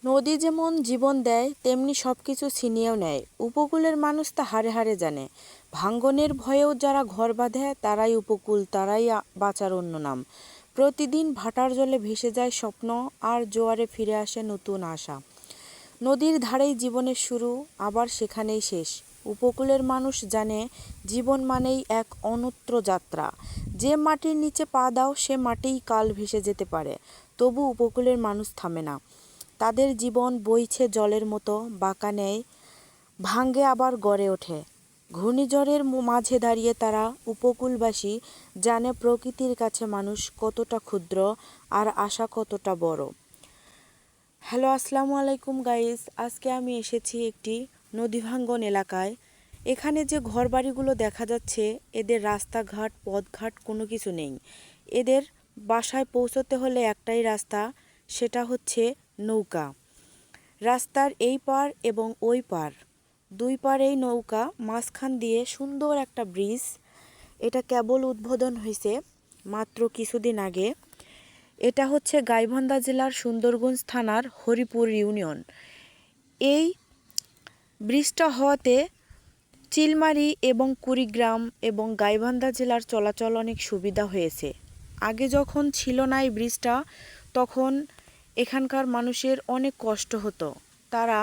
নদী যেমন জীবন দেয় তেমনি সব কিছু ছিনিয়েও নেয়। উপকূলের মানুষ তা হাড়ে হাড়ে জানে। ভাঙ্গনের ভয়েও যারা ঘর বাঁধে তারাই উপকূল, তারাই বাঁচার অন্য নাম। প্রতিদিন ভাটার জলে ভেসে যায় স্বপ্ন, আর জোয়ারে ফিরে আসে নতুন আশা। নদীর ধারেই জীবনের শুরু, আবার সেখানেই শেষ। উপকূলের মানুষ জানে জীবন মানেই এক অন্যত্র যাত্রা। যে মাটির নিচে পা দাও সে মাটিই কাল ভেসে যেতে পারে, তবু উপকূলের মানুষ থামে না। তাদের জীবন বইছে জলের মতো, বাঁকা নেয়, ভাঙে আবার গড়ে ওঠে। ঘূর্ণিঝড়ের মাঝে দাঁড়িয়ে তারা উপকূলবাসী জানে প্রকৃতির কাছে মানুষ কতটা ক্ষুদ্র, আর আশা কতটা বড়। হ্যালো, আসসালামু আলাইকুম গাইস। আজকে আমি এসেছি একটি নদী ভাঙ্গন এলাকায়। এখানে যে ঘরবাড়িগুলো দেখা যাচ্ছে, এদের রাস্তাঘাট পথঘাট কোনো কিছু নেই। এদের বাসায় পৌঁছতে হলে একটাই রাস্তা, সেটা হচ্ছে নৌকা। রাস্তার এই পার এবং ওই পার, দুই পারেই নৌকা, মাঝখান দিয়ে সুন্দর একটা ব্রিজ। এটা কেবল উদ্বোধন হয়েছে মাত্র কিছুদিন আগে। এটা হচ্ছে গাইবান্ধা জেলার সুন্দরগঞ্জ থানার হরিপুর ইউনিয়ন। এই ব্রিজটা হওয়াতে চিলমারি এবং কুড়িগ্রাম এবং গাইবান্ধা জেলার চলাচল অনেক সুবিধা হয়েছে। আগে যখন ছিল না এই ব্রিজটা, তখন এখানকার মানুষের অনেক কষ্ট হতো। তারা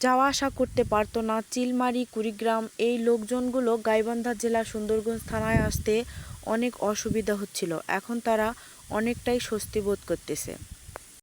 যাওয়া আসা করতে পারতো না। চিলমারি, কুড়িগ্রাম এই লোকজনগুলো গাইবান্ধা জেলা সুন্দরগঞ্জ থানায় আসতে অনেক অসুবিধা হচ্ছিল। এখন তারা অনেকটাই স্বস্তি বোধ করতেছে।